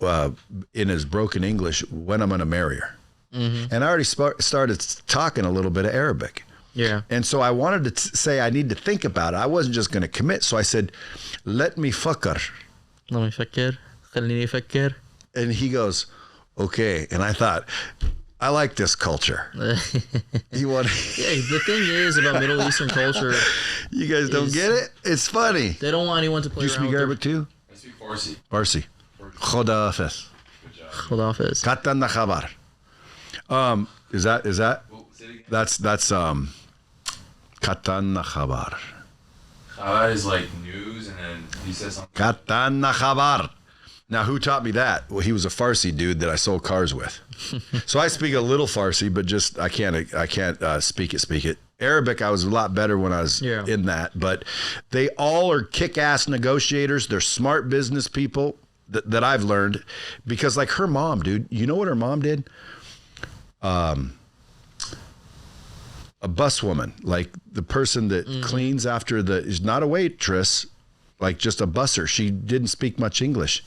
in his broken English when I'm going to marry her. And I already started talking a little bit of Arabic. Yeah. And so I wanted to say I need to think about it. I wasn't just going to commit. So I said, let me fucker. Let me fakir. خليني fakir. And he goes, okay. And I thought, I like this culture. Yeah, the thing is about Middle Eastern culture. You guys don't get it? It's funny. They don't want anyone to play Do you around speak with Arabic too? I speak Farsi. Farsi. Khoda hafiz. Khudafis. Katanna khabar. Is that Well, say it again. that's Katanna khabar. Khabar is like news, and then he says something. Katanna khabar. Now, who taught me that? Well, he was a Farsi dude that I sold cars with. So I speak a little Farsi, but just I can't speak it. Arabic, I was a lot better when I was in that. But they all are kick-ass negotiators. They're smart business people that I've learned. Because like her mom, dude, you know what her mom did? A bus woman, like the person that cleans after is not a waitress, like just a busser. She didn't speak much English.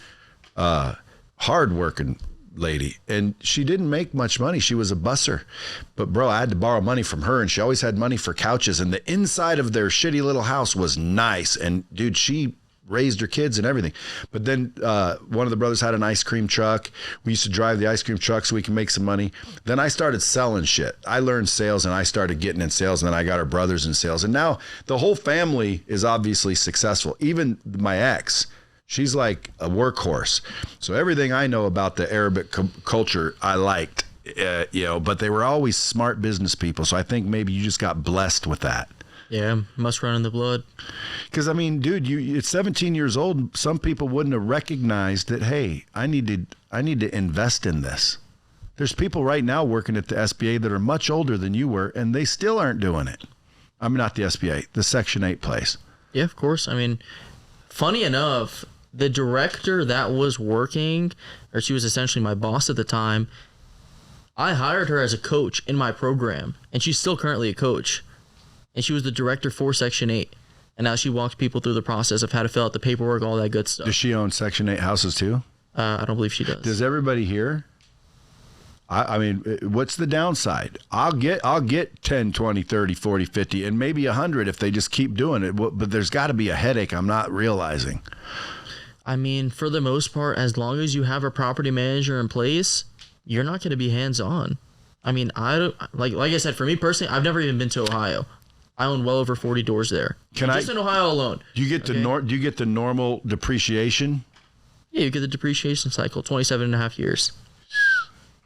Hard-working lady, and she didn't make much money. She was a busser, but bro, I had to borrow money from her, and she always had money for couches, and the inside of their shitty little house was nice, and dude, she raised her kids and everything. But then one of the brothers had an ice cream truck. We used to drive the ice cream truck so we can make some money. Then I started selling shit. I learned sales, and I started getting in sales, and then I got our brothers in sales, and now the whole family is obviously successful. Even my ex, she's like a workhorse. So everything I know about the Arabic culture, I liked, but they were always smart business people. So I think maybe you just got blessed with that. Yeah, must run in the blood. Because, I mean, dude, at 17 years old, some people wouldn't have recognized that, hey, I need to invest in this. There's people right now working at the SBA that are much older than you were, and they still aren't doing it. I mean, not the SBA, the Section 8 place. Yeah, of course. I mean, funny enough, the director that was working, or she was essentially my boss at the time, I hired her as a coach in my program, and she's still currently a coach. And she was the director for Section 8. And now she walks people through the process of how to fill out the paperwork, all that good stuff. Does she own Section 8 houses too? I don't believe she does. Does everybody here? I mean, what's the downside? I'll get 10, 20, 30, 40, 50, and maybe 100 if they just keep doing it. But there's got to be a headache I'm not realizing. I mean, for the most part, as long as you have a property manager in place, you're not going to be hands-on. I mean, like I said, for me personally, I've never even been to Ohio. I own well over 40 doors there. Just in Ohio alone. Do you get the normal depreciation? Yeah, you get the depreciation cycle, 27 and a half years.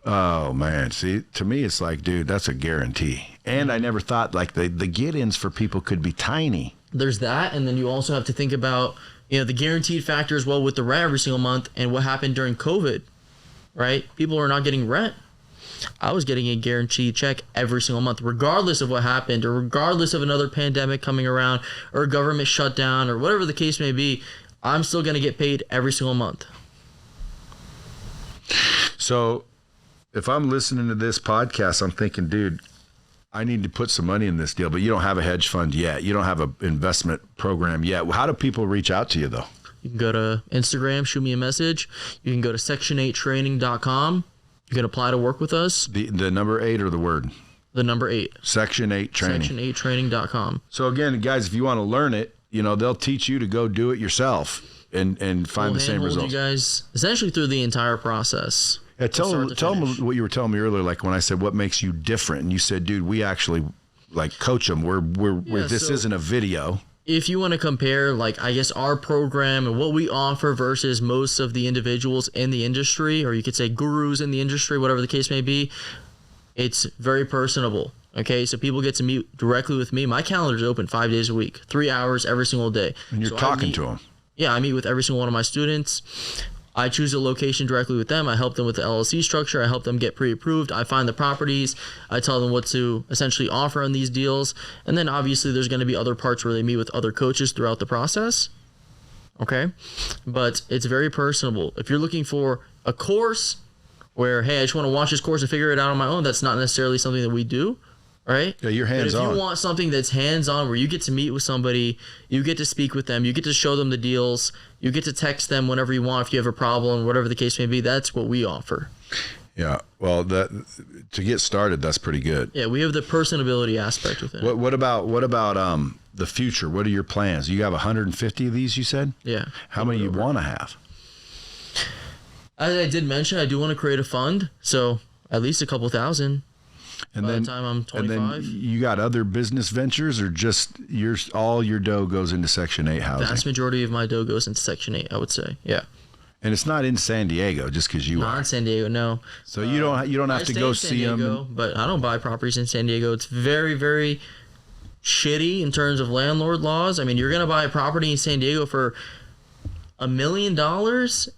Oh man, see, to me it's like, dude, that's a guarantee. And I never thought like the get-ins for people could be tiny. There's that, and then you also have to think about, the guaranteed factor as well with the rent every single month and what happened during COVID, right? People are not getting rent. I was getting a guaranteed check every single month, regardless of what happened, or regardless of another pandemic coming around, or a government shutdown, or whatever the case may be. I'm still going to get paid every single month. So if I'm listening to this podcast, I'm thinking, dude, I need to put some money in this deal, but you don't have a hedge fund yet. You don't have an investment program yet. How do people reach out to you, though? You can go to Instagram, shoot me a message. You can go to section8training.com. You can apply to work with us. The number 8 or the word? The number 8. Section 8 training. Section8training.com. So again, guys, if you want to learn it, they'll teach you to go do it yourself and find the same results. You guys essentially through the entire process. Yeah, tell them what you were telling me earlier, like when I said what makes you different, and you said, dude, we actually like coach them. This isn't a video. If you want to compare, like, I guess our program and what we offer versus most of the individuals in the industry, or you could say gurus in the industry, whatever the case may be, it's very personable. Okay, so people get to meet directly with me. My calendar is open 5 days a week, 3 hours every single day. And you're talking to them. Yeah, I meet with every single one of my students. I choose a location directly with them. I help them with the LLC structure. I help them get pre-approved. I find the properties. I tell them what to essentially offer on these deals. And then obviously there's going to be other parts where they meet with other coaches throughout the process. Okay? But it's very personable. If you're looking for a course where, hey, I just want to watch this course and figure it out on my own, that's not necessarily something that we do. Right? Yeah, you're hands-on. But if you want something that's hands-on where you get to meet with somebody, you get to speak with them, you get to show them the deals, you get to text them whenever you want if you have a problem, whatever the case may be, that's what we offer. Yeah. Well, to get started, that's pretty good. Yeah, we have the personability aspect within it. What about the future? What are your plans? You have 150 of these, you said? Yeah. How many you want to have? As I did mention, I do want to create a fund, so at least a couple thousand. And by then, the time I'm 25. And then you got other business ventures, or just all your dough goes into Section 8 housing? Vast majority of my dough goes into Section 8, I would say. Yeah. And it's not in San Diego just because you are. Not in San Diego, no. So you don't have to go see them. But I don't buy properties in San Diego. It's very, very shitty in terms of landlord laws. I mean, you're going to buy a property in San Diego for $1 million,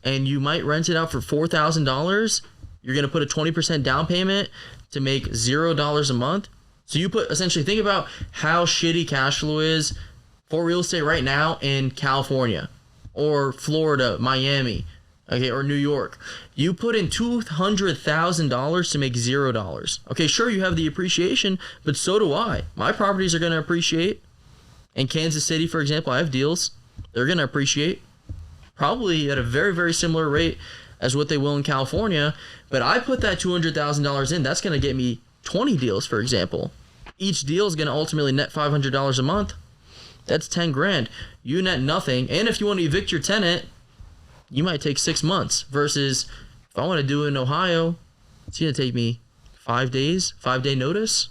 and you might rent it out for $4,000. You're going to put a 20% down payment to make $0 a month. So you essentially think about how shitty cash flow is for real estate right now in California or Florida, Miami, okay, or New York. You put in $200,000 to make $0. Okay, sure, you have the appreciation, but so do I. My properties are going to appreciate. In Kansas City, for example, I have deals. They're going to appreciate probably at a very, very similar rate as what they will in California, but I put that $200,000 in. That's going to get me 20 deals, for example. Each deal is going to ultimately net $500 a month. That's 10 grand. You net nothing, and if you want to evict your tenant, you might take 6 months. Versus if I want to do it in Ohio, it's going to take me 5 days, 5-day notice.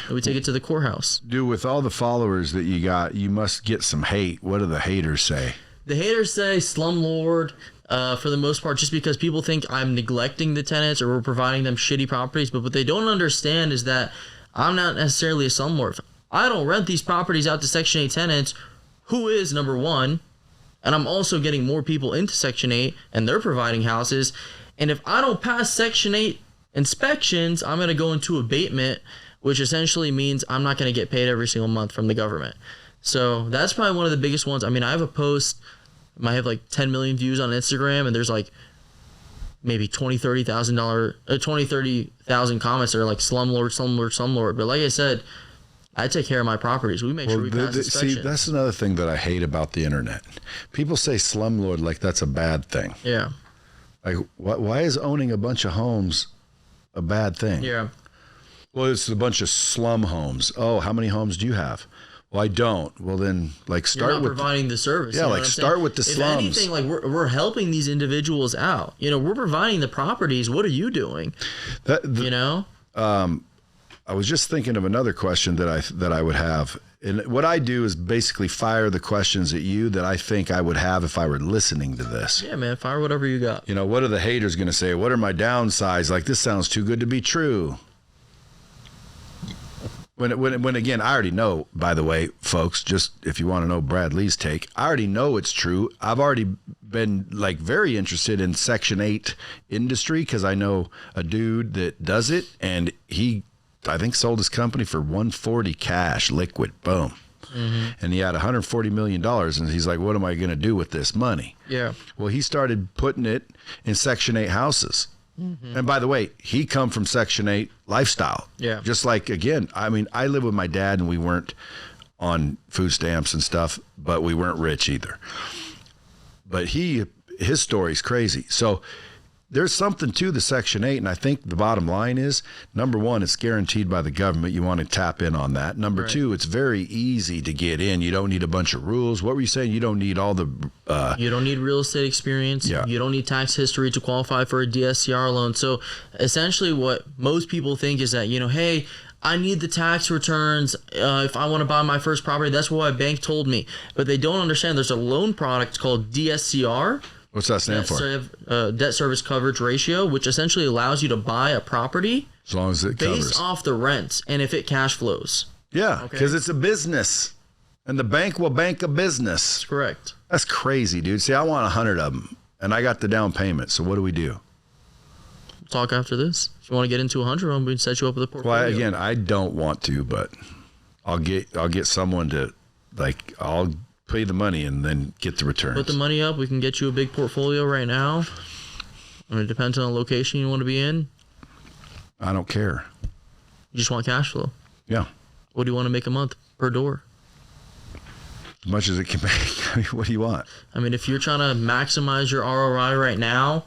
And we take it to the courthouse. Dude, with all the followers that you got, you must get some hate. What do the haters say? The haters say slumlord. For the most part, just because people think I'm neglecting the tenants or we're providing them shitty properties. But what they don't understand is that I'm not necessarily a slumlord. I don't rent these properties out to Section 8 tenants, who is number one, and I'm also getting more people into Section 8, and they're providing houses. And if I don't pass Section 8 inspections, I'm going to go into abatement, which essentially means I'm not going to get paid every single month from the government. So that's probably one of the biggest ones. I mean, I have a post. I have like 10 million views on Instagram, and there's like maybe 30,000 comments that are like slumlord. But like I said, I take care of my properties. We make sure we pass inspection. See, that's another thing that I hate about the internet. People say slumlord like that's a bad thing. Yeah. Like, why is owning a bunch of homes a bad thing? Yeah. Well, it's a bunch of slum homes. Oh, how many homes do you have? Well, I don't. Well, then, like, start You're not with providing the service. Yeah, you know like start with the slums. If anything, like we're helping these individuals out. You know, we're providing the properties. What are you doing? You know. I was just thinking of another question that I would have, and what I do is basically fire the questions at you that I think I would have if I were listening to this. Yeah, man, fire whatever you got. You know, what are the haters going to say? What are my downsides? Like, this sounds too good to be true. When again, I already know, by the way, folks, just if you want to know Brad Lee's take, I already know it's true. I've already been like very interested in Section 8 industry because I know a dude that does it, and he, I think, sold his company for $140 cash, liquid, boom. Mm-hmm. And he had $140 million, and he's like, what am I going to do with this money? Yeah. Well, he started putting it in Section 8 houses. And by the way, he come from Section 8 lifestyle. Yeah. Just like, again, I mean, I live with my dad and we weren't on food stamps and stuff, but we weren't rich either. But his story's crazy. So there's something to the Section 8, and I think the bottom line is, number one, it's guaranteed by the government. You want to tap in on that. Number two, it's very easy to get in. You don't need a bunch of rules. What were you saying? You don't need all the... you don't need real estate experience. Yeah. You don't need tax history to qualify for a DSCR loan. So essentially what most people think is that, hey, I need the tax returns if I want to buy my first property. That's what my bank told me. But they don't understand there's a loan product called DSCR. What's that stand for? Debt service coverage ratio, which essentially allows you to buy a property As long as it covers. based off the rent and if it cash flows. Yeah, because it's a business. And the bank will bank a business. That's correct. That's crazy, dude. See, I want 100 of them, and I got the down payment. So what do we do? Talk after this. If you want to get into 100 of them, we can set you up with a portfolio. Well, again, I don't want to, but I'll get someone to, I'll pay the money and then get the returns. Put the money up. We can get you a big portfolio right now. I mean, it depends on the location you want to be in. I don't care. You just want cash flow. Yeah. What do you want to make a month per door? As much as it can make. I mean, what do you want? I mean, if you're trying to maximize your ROI right now,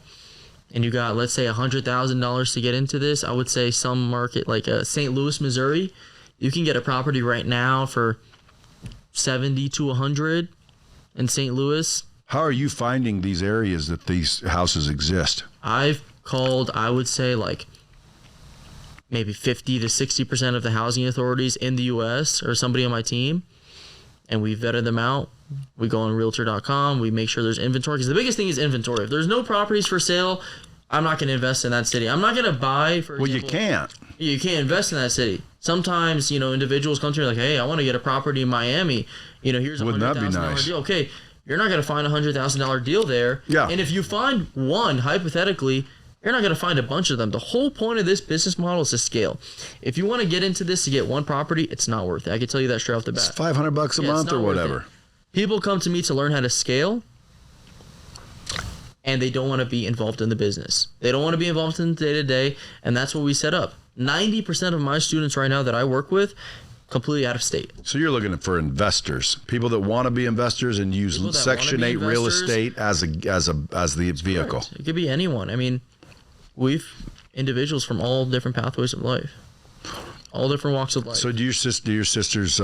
and you got, let's say, $100,000 to get into this, I would say some market like St. Louis, Missouri, you can get a property right now for 70 to 100 in St. Louis. How are you finding these areas that these houses exist? I've called, I would say, maybe 50 to 60% of the housing authorities in the U.S. or somebody on my team, and we vetted them out. We go on realtor.com. We make sure there's inventory, because the biggest thing is inventory. If there's no properties for sale, I'm not going to invest in that city. I'm not going to buy, for example. Well, you can't. You can't invest in that city. Sometimes, individuals come to me like, hey, I want to get a property in Miami. Here's a Wouldn't that be $100,000 nice? deal. Okay, you're not going to find a $100,000 deal there. Yeah. And if you find one, hypothetically, you're not going to find a bunch of them. The whole point of this business model is to scale. If you want to get into this to get one property, it's not worth it. I can tell you that straight off the bat. It's $500 a Yeah, month it's or not worth whatever. it. People come to me to learn how to scale, and they don't want to be involved in the business. They don't want to be involved in the day-to-day, and that's what we set up. 90% of my students right now that I work with, completely out of state. So you're looking for investors, people that want to be investors and use People that Section wanna 8 be real investors. estate as the vehicle. Correct. It could be anyone. I mean, we've individuals from all different pathways of life, all different walks of life. So do your sisters,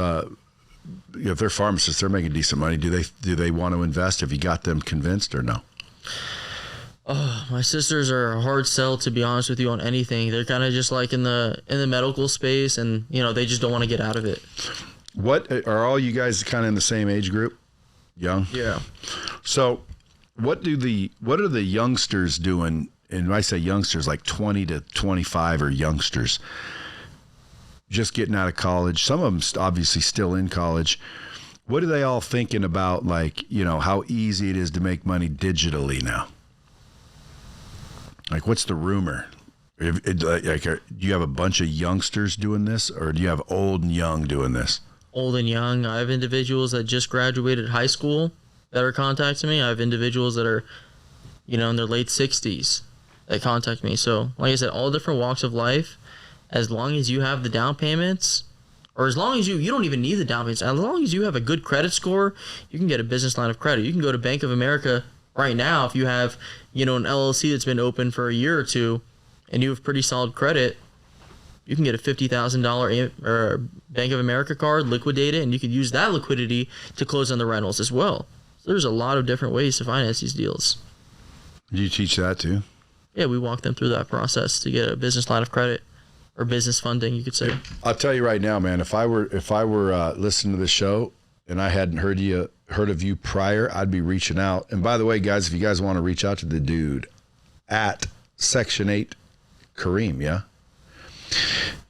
if they're pharmacists, they're making decent money. Do they want to invest? Have you got them convinced or no? My sisters are a hard sell, to be honest with you, on anything. They're kind of just like in the medical space, and they just don't want to get out of it. What are all you guys kind of in the same age group? Young? Yeah. So what are the youngsters doing? And when I say youngsters, like 20 to 25 are youngsters, just getting out of college. Some of them obviously still in college. What are they all thinking about, how easy it is to make money digitally now? Like, what's the rumor? Do you have a bunch of youngsters doing this, or do you have old and young doing this? Old and young. I have individuals that just graduated high school that are contacting me. I have individuals that are, in their late 60s that contact me. So, like I said, all different walks of life. As long as you have the down payments, or as long as you don't even need the down payments, as long as you have a good credit score, you can get a business line of credit. You can go to Bank of America right now if you have, an LLC that's been open for a year or two, and you have pretty solid credit. You can get a $50,000 Bank of America card, liquidate it, and you can use that liquidity to close on the rentals as well. So there's a lot of different ways to finance these deals. Do you teach that too? Yeah, we walk them through that process to get a business line of credit, or business funding, you could say. I'll tell you right now, man, if I were listening to the show and I hadn't heard of you prior, I'd be reaching out. And by the way, guys, if you guys want to reach out to the dude at Section 8 Karim, yeah?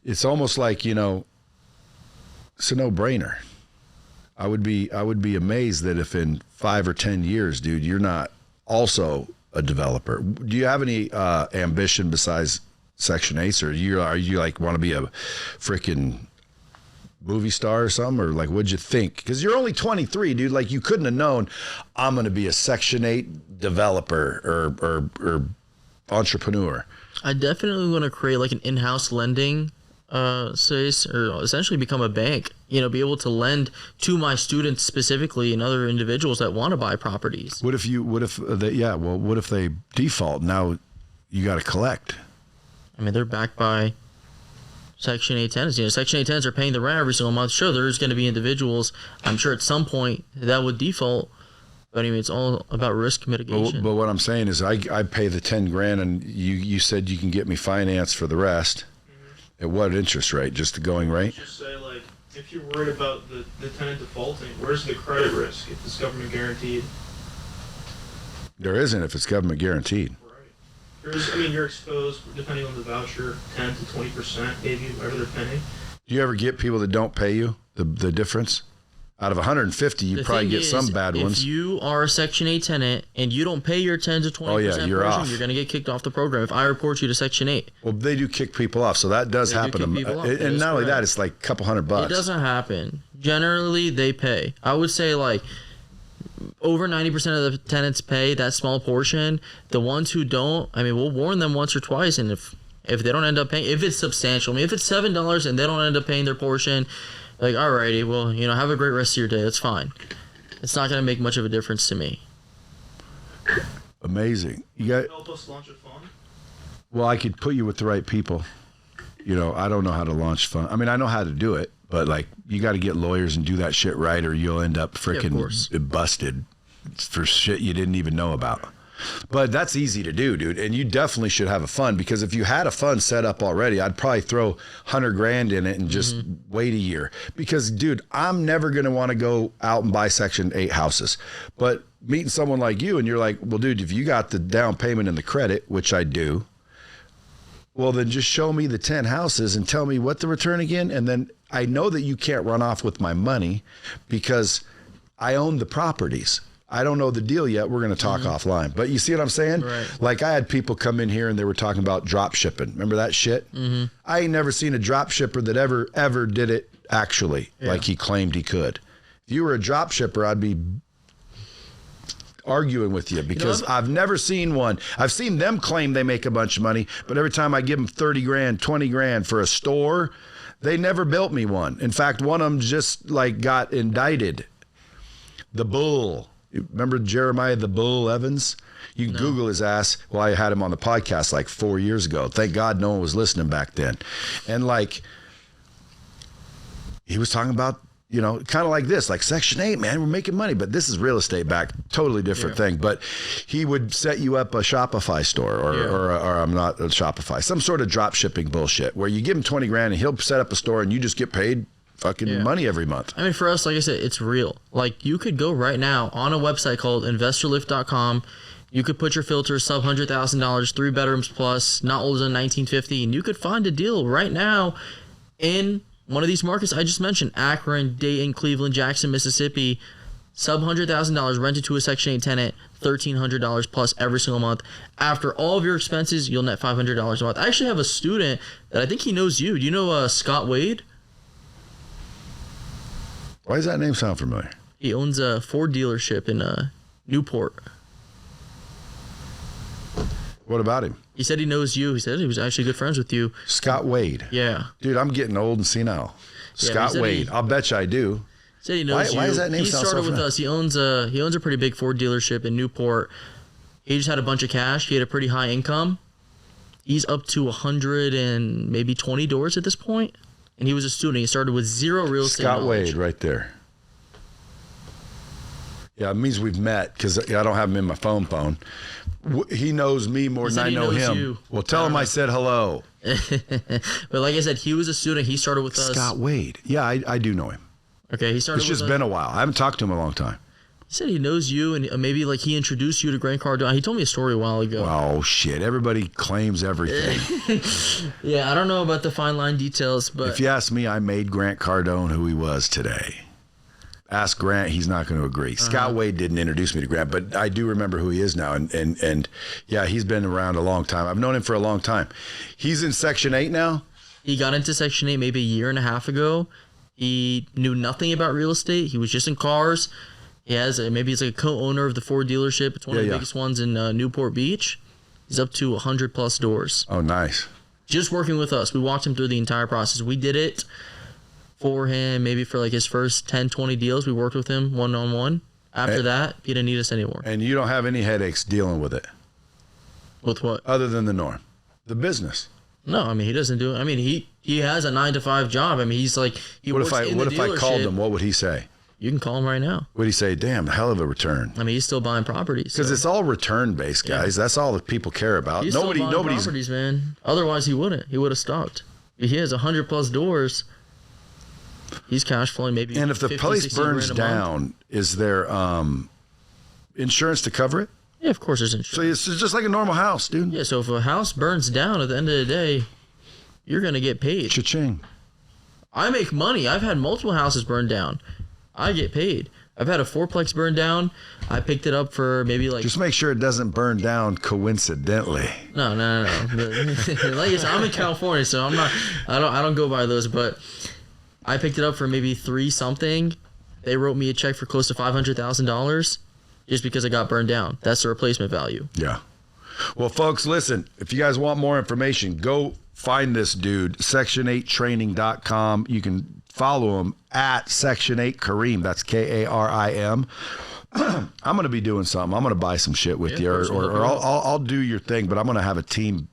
It's almost like, it's a no-brainer. I would be amazed that if in 5 or 10 years, dude, you're not also a developer. Do you have any ambition besides Section 8s, or are you like want to be a freaking movie star or something, or like what'd you think? Because you're only 23, dude. Like you couldn't have known I'm going to be a Section 8 developer or entrepreneur. I definitely want to create like an in-house lending space, or essentially become a bank. Be able to lend to my students specifically and other individuals that want to buy properties. What if they default? Now you got to collect. I mean, they're backed by Section 8 tenants. Section 8 tenants are paying the rent every single month. Sure, there's going to be individuals, I'm sure at some point, that would default. But I mean, it's all about risk mitigation. But what I'm saying is I pay the $10,000 and you said you can get me finance for the rest. At what interest rate? Just the going rate? Just say, like, if you're worried about the tenant defaulting, where's the credit risk if it's government guaranteed? There isn't if it's government guaranteed. You're exposed, depending on the voucher, 10 to 20%, maybe, whatever they're paying. Do you ever get people that don't pay you the difference? Out of 150, you probably get some bad ones. If you are a Section 8 tenant and you don't pay your 10 to 20% you're portion, off. You're going to get kicked off the program if I report you to Section 8. Well, they do kick people off, so that does happen. And not only that, it's like a couple $100. It doesn't happen. Generally, they pay. I would say like over 90% of the tenants pay that small portion. The ones who don't, we'll warn them once or twice, and if they don't end up paying, if it's substantial, if it's $7 and they don't end up paying their portion, like, alrighty, well, have a great rest of your day. That's fine. It's not going to make much of a difference to me. Amazing. You got help us launch a fund? Well, I could put you with the right people. I don't know how to launch fund. I know how to do it, but like you got to get lawyers and do that shit right, or you'll end up freaking busted for shit you didn't even know about. But that's easy to do, dude. And you definitely should have a fund, because if you had a fund set up already, I'd probably throw $100,000 in it and just wait a year. Because, dude, I'm never going to want to go out and buy Section 8 houses. But meeting someone like you and you're like, well, dude, if you got the down payment and the credit, which I do, well, then just show me the 10 houses and tell me what the return again. And then I know that you can't run off with my money because I own the properties. I don't know the deal yet. We're going to talk offline. But you see what I'm saying? Right. Like I had people come in here and they were talking about drop shipping. Remember that shit? Mm-hmm. I ain't never seen a drop shipper that ever did it actually like he claimed he could. If you were a drop shipper, I'd be arguing with you because I've never seen one. I've seen them claim they make a bunch of money, but every time I give them $30,000, $20,000 for a store, they never built me one. In fact, one of them just like got indicted. The Bull. Remember Jeremiah the Bull Evans? You can Google his ass. Well, I had him on the podcast like 4 years ago. Thank God no one was listening back then. And like, he was talking about, kind of like this, like Section 8, man, we're making money, but this is real estate back, totally different thing. But he would set you up a Shopify store or I'm not a Shopify, some sort of drop shipping bullshit where you give him $20,000 and he'll set up a store and you just get paid fucking money every month. For us, like I said, it's real. Like you could go right now on a website called investorlift.com. You could put your filter sub $100,000, 3 bedrooms plus, not older than 1950, and you could find a deal right now in one of these markets I just mentioned: Akron, Dayton, Cleveland, Jackson, Mississippi. Sub $100,000 rented to a Section 8 tenant, $1,300 plus every single month. After all of your expenses, you'll net $500 a month. I actually have a student that I think he knows you. Do you know Scott Wade? Why does that name sound familiar? He owns a Ford dealership in Newport. What about him? He said he knows you. He said he was actually good friends with you. Scott Wade. Yeah. Dude, I'm getting old and senile. Scott Wade. I'll bet you I do. He said he knows you. Why does that name sound so familiar? He started with us. He owns a pretty big Ford dealership in Newport. He just had a bunch of cash. He had a pretty high income. He's up to 100 and maybe 20 doors at this point. And he was a student. He started with zero real estate Scott knowledge. Wade, right there. Yeah, it means we've met because I don't have him in my phone. He knows me more than I know him. You. Well, tell him I said hello. But like I said, he was a student. He started with us. Scott Wade. Yeah, I do know him. Okay, he started. It's just been a while. I haven't talked to him in a long time. He said he knows you, and maybe like he introduced you to Grant Cardone. He told me a story a while ago. Oh shit! Everybody claims everything. Yeah, I don't know about the fine line details, but if you ask me, I made Grant Cardone who he was today. Ask Grant, he's not going to agree. Scott Wade didn't introduce me to Grant, but I do remember who he is now, and yeah, he's been around a long time. I've known him for a long time. He's in Section 8 now. He got into Section 8 maybe a year and a half ago. He knew nothing about real estate. He was just in cars. Maybe he's like a co-owner of the Ford dealership. It's one of the biggest ones in Newport Beach. He's up to 100 plus doors. Oh, nice. Just working with us. We walked him through the entire process. We did it for him maybe for like his first 10, 20 deals. We worked with him one-on-one. After that, he didn't need us anymore. And you don't have any headaches dealing with it? With what? Other than the norm. The business. No, I mean, he doesn't do it. I mean, he has a 9-to-5 job. I mean, he's like, What if I called him? What would he say? You can call him right now. Would he say, damn, hell of a return? I mean, he's still buying properties. Because it's all return-based, guys. Yeah. That's all that people care about. He's still buying properties, man. Otherwise, he wouldn't. He would have stopped. He has 100 plus doors. He's cash flowing maybe. And if the place burns down, is there insurance to cover it? Yeah, of course there's insurance. So it's just like a normal house, dude. Yeah, so if a house burns down at the end of the day, you're going to get paid. Cha-ching. I make money. I've had multiple houses burn down. I get paid. I've had a fourplex burn down. I picked it up for maybe like... Just make sure it doesn't burn down coincidentally. No. Like I said, I'm in California, so I don't go by those, but I picked it up for maybe 3 something. They wrote me a check for close to $500,000 just because it got burned down. That's the replacement value. Yeah. Well, folks, listen, if you guys want more information, go find this dude, section8training.com. You can follow him at Section8 Karim. That's Karim. I'm going to be doing something. I'm going to buy some shit with you, or I'll do your thing, but I'm going to have a team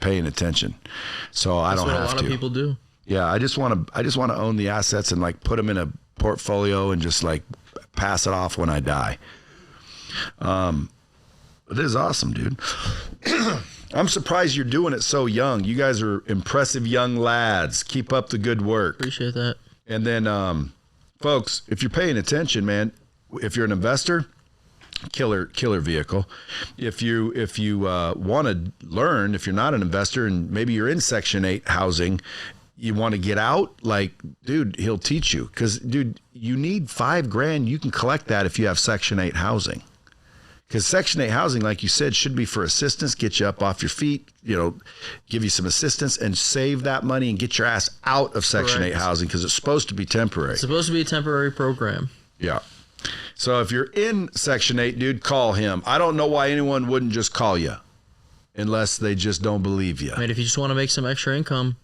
paying attention. So I don't have to. That's what a lot of people do. Yeah, I just want to own the assets and like put them in a portfolio and just like pass it off when I die. It is awesome, dude. I'm surprised you're doing it so young. You guys are impressive young lads. Keep up the good work. Appreciate that. And then, folks, if you're paying attention, man, if you're an investor, killer vehicle. If you want to learn, if you're not an investor and maybe you're in Section 8 housing, you want to get out, like, dude, he'll teach you. Because, dude, you need $5,000. You can collect that if you have Section 8 housing. Because Section 8 housing, like you said, should be for assistance, get you up off your feet, give you some assistance and save that money and get your ass out of Section 8 housing because it's supposed to be temporary. It's supposed to be a temporary program. Yeah. So if you're in Section 8, dude, call him. I don't know why anyone wouldn't just call you unless they just don't believe you. I mean, if you just want to make some extra income.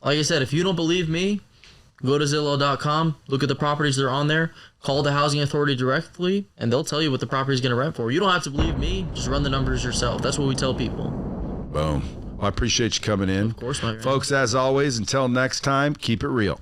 Like I said, if you don't believe me, go to Zillow.com, look at the properties that are on there, call the housing authority directly, and they'll tell you what the property is going to rent for. You don't have to believe me. Just run the numbers yourself. That's what we tell people. Boom. Well, I appreciate you coming in. Of course, my friend. Folks, as always, until next time, keep it real.